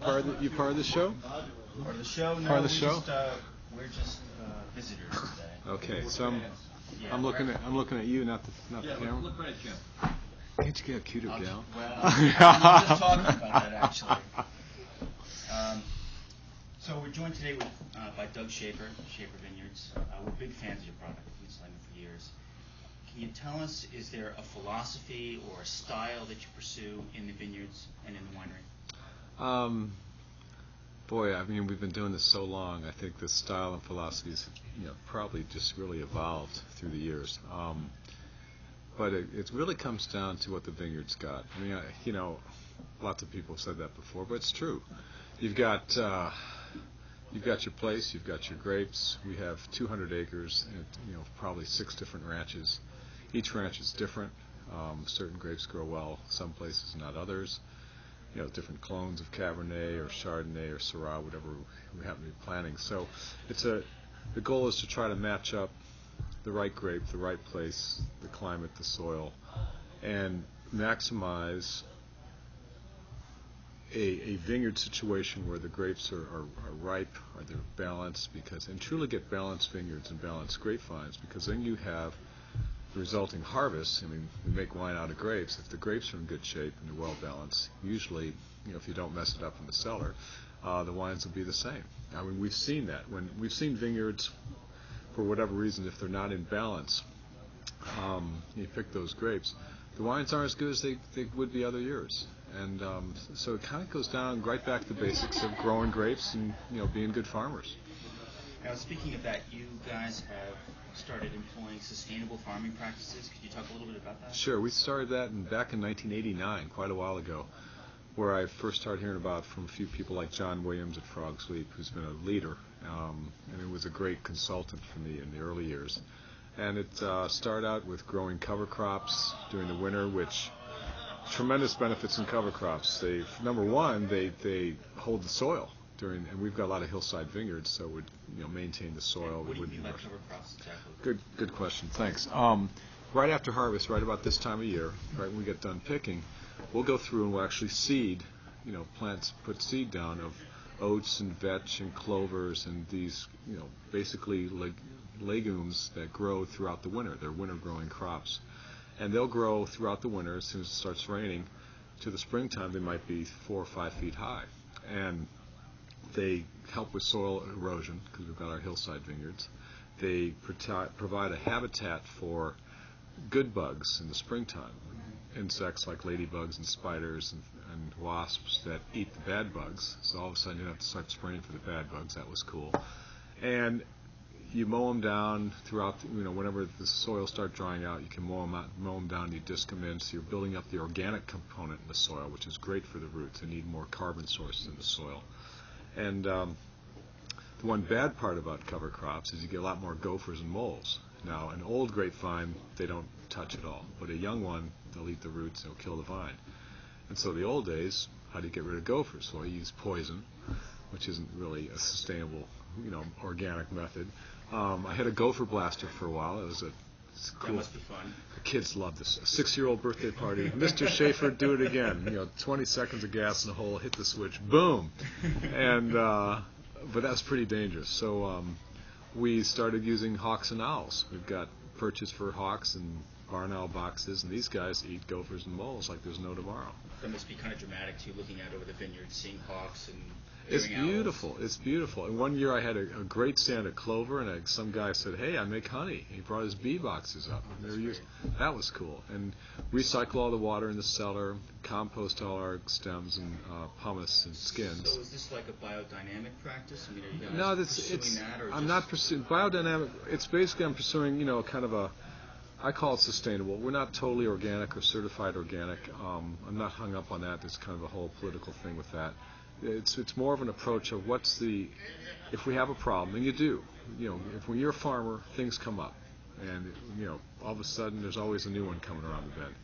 You part of the show? Part of the show? No, part of the show? We're just visitors today. Okay, so I'm looking at you, not the camera. Look right at Jim. Can't you get a cuter gal? Well, we were just talking about that actually. So we're joined today by Doug Shafer, Shafer Vineyards. We're big fans of your product. We've been selling it for years. Can you tell us, is there a philosophy or a style that you pursue in the vineyards and in the winery? Boy, I mean, we've been doing this so long. I think the style and philosophies, probably just really evolved through the years. But it really comes down to what the vineyard's got. I mean, lots of people have said that before, but it's true. You've got your place, you've got your grapes. We have 200 acres and probably 6 different ranches. Each ranch is different. Certain grapes grow well some places, not others. Different clones of Cabernet or Chardonnay or Syrah, whatever we happen to be planting. So the goal is to try to match up the right grape, the right place, the climate, the soil, and maximize a vineyard situation where the grapes are ripe, or they're balanced, and truly get balanced vineyards and balanced grapevines, because then you have the resulting harvest. I mean, we make wine out of grapes. If the grapes are in good shape and they're well balanced, usually, if you don't mess it up in the cellar, the wines will be the same. I mean, we've seen that. When we've seen vineyards, for whatever reason, if they're not in balance, you pick those grapes, the wines aren't as good as they would be other years. And so it kind of goes down right back to the basics of growing grapes and being good farmers. Now, speaking of that, you guys have started employing sustainable farming practices. Could you talk a little bit about that? Sure. We started that back in 1989, quite a while ago, where I first started hearing about from a few people like John Williams at Frog Sweep, who's been a leader, and it was a great consultant for me in the early years. And it started out with growing cover crops during the winter, which tremendous benefits in cover crops. Number one, they hold the soil and we've got a lot of hillside vineyards, so it would maintain the soil. What do you mean by cover crops exactly? Good question. Thanks. Right after harvest, right about this time of year, right when we get done picking, we'll go through and we'll actually seed, put seed down of oats and vetch and clovers and these, basically legumes that grow throughout the winter. They're winter growing crops. And they'll grow throughout the winter. As soon as it starts raining, to the springtime, they might be 4 or 5 feet high. And they help with soil erosion, because we've got our hillside vineyards. They provide a habitat for good bugs in the springtime, insects like ladybugs and spiders and wasps that eat the bad bugs. So all of a sudden you don't have to start spraying for the bad bugs. That was cool. And you mow them down throughout, whenever the soil starts drying out, you can mow them down, you disc them in, so you're building up the organic component in the soil, which is great for the roots. They need more carbon sources in the soil. And the one bad part about cover crops is you get a lot more gophers and moles. Now, an old grapevine, they don't touch at all, but a young one, they'll eat the roots, they'll kill the vine. And so the old days, how do you get rid of gophers? Well, you use poison, which isn't really a sustainable, organic method. I had a gopher blaster for a while. It was cool. That must be fun. The kids loved this. A 6-year-old birthday party. Mr. Shafer, do it again. 20 seconds of gas in the hole, hit the switch, boom. And but that's pretty dangerous. So we started using hawks and owls. We've got perches for hawks and barn owl boxes, and these guys eat gophers and moles like there's no tomorrow. That must be kind of dramatic too, looking out over the vineyard, seeing hawks and It's beautiful. It's beautiful. And one year I had a great stand of clover, and some guy said, "Hey, I make honey." He brought his bee boxes up. That was cool. And recycle all the water in the cellar, compost all our stems and pumice and skins. So is this like a biodynamic practice? I mean, are you guys no, pursuing that? Or I'm not pursuing biodynamic. It's basically I'm pursuing, kind of I call it sustainable. We're not totally organic or certified organic. I'm not hung up on that. There's kind of a whole political thing with that. It's more of an approach of if we have a problem, and you do, if when you're a farmer, things come up, and all of a sudden there's always a new one coming around the bend.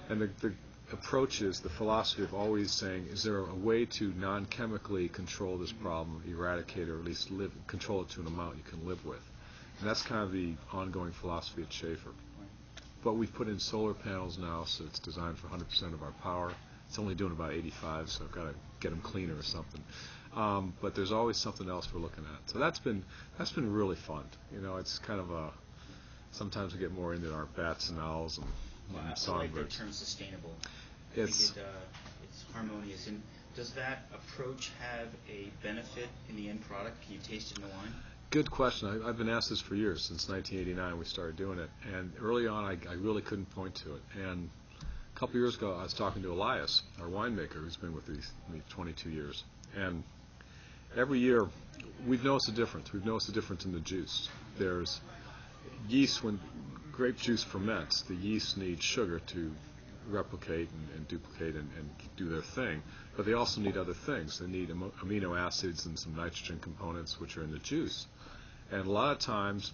And the approach is the philosophy of always saying, is there a way to non-chemically control this problem, eradicate, or at least control it to an amount you can live with? And that's kind of the ongoing philosophy at Shafer. But we've put in solar panels now, so it's designed for 100% of our power. It's only doing about 85, so I've got to get them cleaner or something. But there's always something else we're looking at. So that's been really fun. It's kind of sometimes we get more into our bats and owls and songbirds. I like the term sustainable. It's harmonious. And does that approach have a benefit in the end product? Can you taste it in the wine? Good question. I've been asked this for years. Since 1989 we started doing it. And early on I really couldn't point to it. And a couple years ago I was talking to Elias, our winemaker, who's been with me 22 years. And every year we've noticed a difference. We've noticed a difference in the juice. There's yeast. When grape juice ferments, the yeast needs sugar to replicate and duplicate and do their thing, but they also need other things. They need amino acids and some nitrogen components which are in the juice. And a lot of times,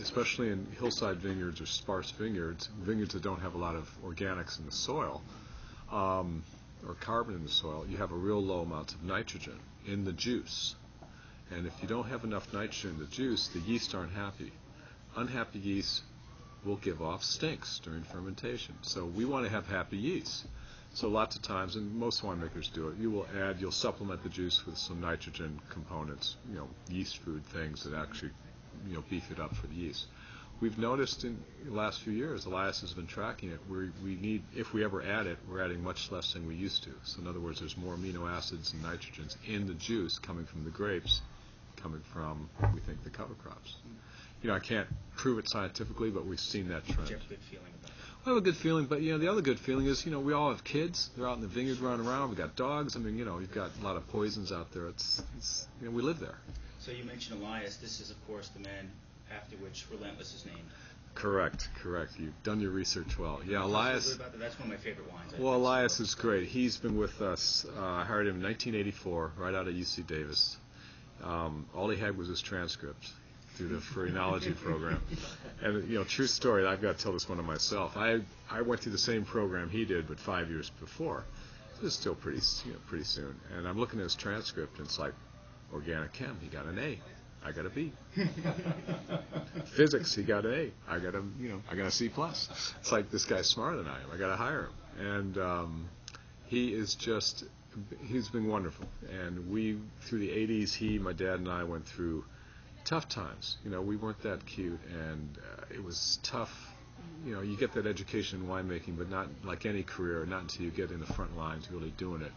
especially in hillside vineyards or sparse vineyards that don't have a lot of organics in the soil or carbon in the soil, you have a real low amount of nitrogen in the juice. And if you don't have enough nitrogen in the juice, the yeast aren't happy. Unhappy yeast will give off stinks during fermentation. So we want to have happy yeast. So lots of times, and most winemakers do it, you'll supplement the juice with some nitrogen components, yeast food things that actually, beef it up for the yeast. We've noticed in the last few years, Elias has been tracking it, we need, if we ever add it, we're adding much less than we used to. So in other words, there's more amino acids and nitrogens in the juice coming from the grapes, coming from, we think, the cover crops. I can't prove it scientifically, but we've seen that trend. Do you have a good feeling about it? I have a good feeling, but the other good feeling is, we all have kids. They're out in the vineyard running around. We've got dogs. I mean, you've got a lot of poisons out there. It's we live there. So you mentioned Elias. This is, of course, the man after which Relentless is named. Correct. You've done your research well. Yeah, Elias. That's one of my favorite wines. Well, Elias is great. He's been with us. I hired him in 1984, right out of UC Davis. All he had was his transcript through the phrenology program. And, true story, I've got to tell this one of myself. I went through the same program he did, but 5 years before. So it's still pretty soon. And I'm looking at his transcript, and it's like, organic chem, he got an A. I got a B. Physics, he got an A. I got a C+. It's like, this guy's smarter than I am. I got to hire him. And he's been wonderful. And through the 80s, my dad and I went through tough times. We weren't that cute, and it was tough. You get that education in winemaking, but not like any career, not until you get in the front lines really doing it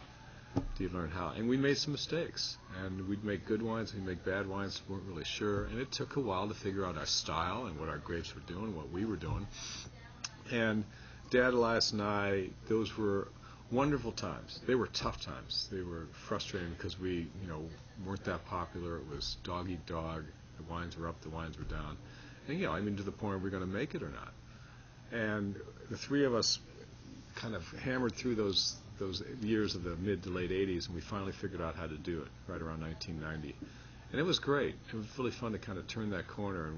do you learn how. And we made some mistakes, and we'd make good wines, we'd make bad wines, weren't really sure, and it took a while to figure out our style and what our grapes were doing, what we were doing. And Dad, Elias, and I, those were wonderful times. They were tough times. They were frustrating because we, weren't that popular. It was dog eat dog. The wines were up, the wines were down. And, to the point where we're going to make it or not. And the three of us kind of hammered through those years of the mid to late 80s, and we finally figured out how to do it right around 1990. And it was great. It was really fun to kind of turn that corner,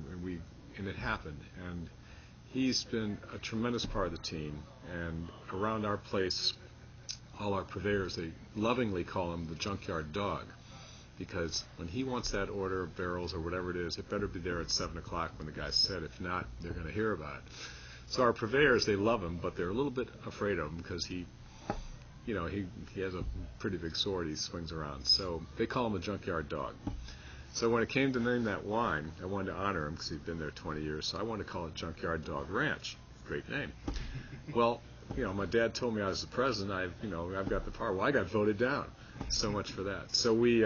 and it happened. And he's been a tremendous part of the team. And around our place, all our purveyors, they lovingly call him the junkyard dog, because when he wants that order of barrels or whatever it is, it better be there at 7 o'clock when the guy said. If not, they're going to hear about it. So our purveyors, they love him, but they're a little bit afraid of him because he has a pretty big sword he swings around. So they call him a junkyard dog. So when it came to name that wine, I wanted to honor him because he'd been there 20 years. So I wanted to call it Junkyard Dog Ranch. Great name. Well, my dad told me I was the president. I've got the power. Well, I got voted down. So much for that. So we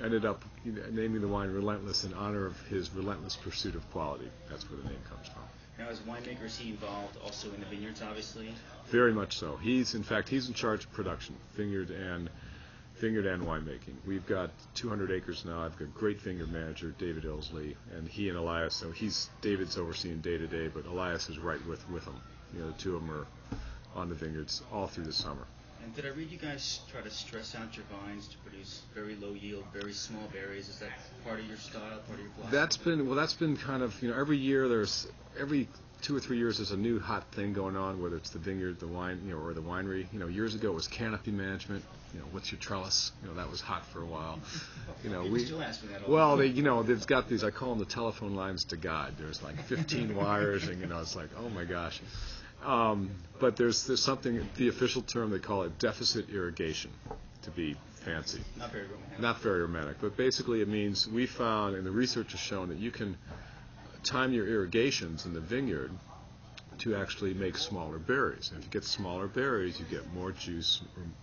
ended up naming the wine Relentless in honor of his relentless pursuit of quality. That's where the name comes from. Now, as a winemaker, is he involved also in the vineyards, obviously? Very much so. He's in charge of production, vineyard and winemaking. We've got 200 acres now. I've got a great vineyard manager, David Ilsley, and he and Elias. So David's overseeing day to day, but Elias is right with him. The two of them are on the vineyards all through the summer. And did I read you guys try to stress out your vines to produce very low yield, very small berries? Is that part of your style, part of your philosophy? That's been kind of, every year every 2 or 3 years there's a new hot thing going on, whether it's the vineyard, the wine, or the winery. Years ago it was canopy management. What's your trellis? That was hot for a while. We still ask me that. Well, they've got these. I call them the telephone lines to God. There's like 15 wires, and it's like, oh my gosh. But there's something, the official term, they call it deficit irrigation, to be fancy. Not very romantic. Not very romantic, but basically it means we found, and the research has shown, that you can time your irrigations in the vineyard to actually make smaller berries. And if you get smaller berries, you get more juice,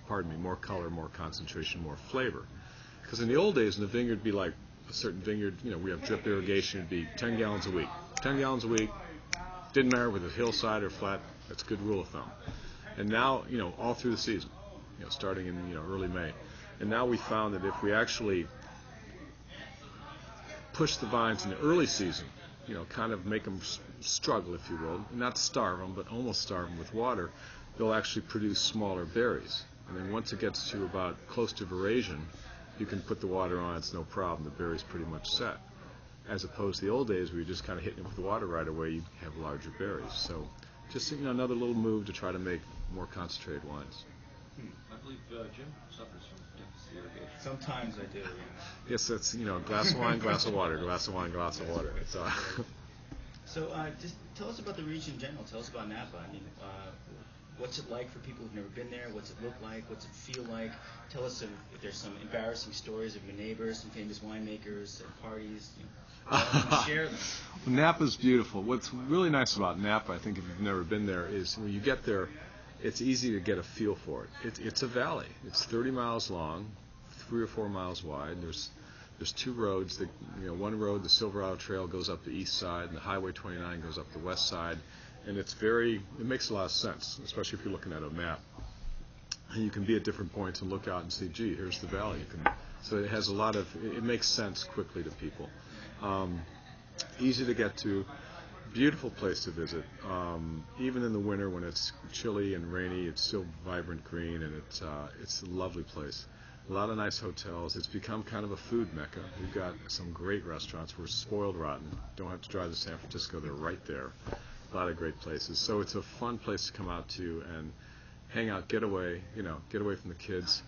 more color, more concentration, more flavor. Because in the old days, in the vineyard, it'd be like a certain vineyard, we have drip irrigation, it'd be 10 gallons a week. 10 gallons a week, didn't matter whether it's hillside or flat, that's a good rule of thumb. And now, all through the season, starting in, early May. And now we found that if we actually push the vines in the early season, kind of make them struggle, if you will, not starve them, but almost starve them with water, they'll actually produce smaller berries. And then once it gets to about close to veraison, you can put the water on, it's no problem, the berry's pretty much set. As opposed to the old days where you're just kind of hitting it with the water right away, you have larger berries. So just another little move to try to make more concentrated wines. I believe Jim suffers from deficit irrigation. Sometimes I do. Yes, that's, glass of wine, glass of water, glass of wine, glass of water. It's, So just tell us about the region in general. Tell us about Napa. I mean, what's it like for people who've never been there? What's it look like? What's it feel like? Tell us if there's some embarrassing stories of your neighbors, some famous winemakers at parties. Share them. Napa's beautiful. What's really nice about Napa, I think, if you've never been there, is when you get there, it's easy to get a feel for it. It's a valley. It's 30 miles long, 3 or 4 miles wide. There's two roads. One road, the Silverado Trail, goes up the east side, and the Highway 29 goes up the west side. And it makes a lot of sense, especially if you're looking at a map. And you can be at different points and look out and see, gee, here's the valley. So it has it makes sense quickly to people. Easy to get to, beautiful place to visit. Even in the winter when it's chilly and rainy, it's still vibrant green, and it's a lovely place. A lot of nice hotels. It's become kind of a food mecca. We've got some great restaurants. We're spoiled rotten. Don't have to drive to San Francisco. They're right there. A lot of great places. So it's a fun place to come out to and hang out, get away from the kids,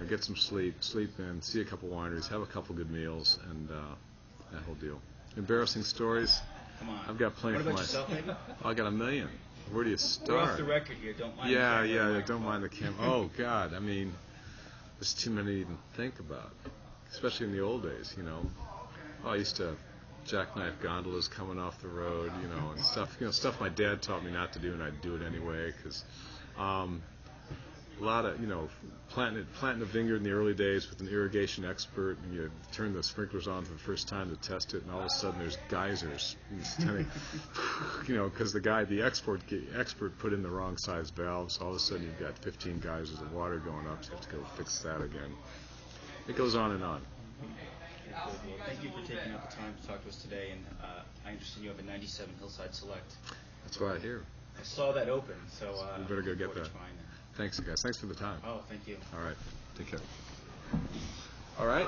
get some sleep in, see a couple wineries, have a couple good meals, and that whole deal. Embarrassing stories? Come on. I've got plenty for myself. Maybe? I got a million. Where do you start? We're off the record here. Don't mind. Yeah. Don't mind the camera. Oh God, I mean, there's too many to even think about, especially in the old days. I used to jackknife gondolas coming off the road, and stuff. Stuff my dad taught me not to do, and I'd do it anyway because. A lot of, planting a vineyard in the early days with an irrigation expert, and you turn the sprinklers on for the first time to test it, and all of a sudden there's geysers, because the expert put in the wrong size valve, so all of a sudden you've got 15 geysers of water going up, so you have to go fix that again. It goes on and on. Well, thank you for taking out the time to talk to us today, and I understand you have a 97 Hillside Select. That's what I hear. I saw that open, so you better go get that. Thanks, guys. Thanks for the time. Oh, thank you. All right. Take care. All right.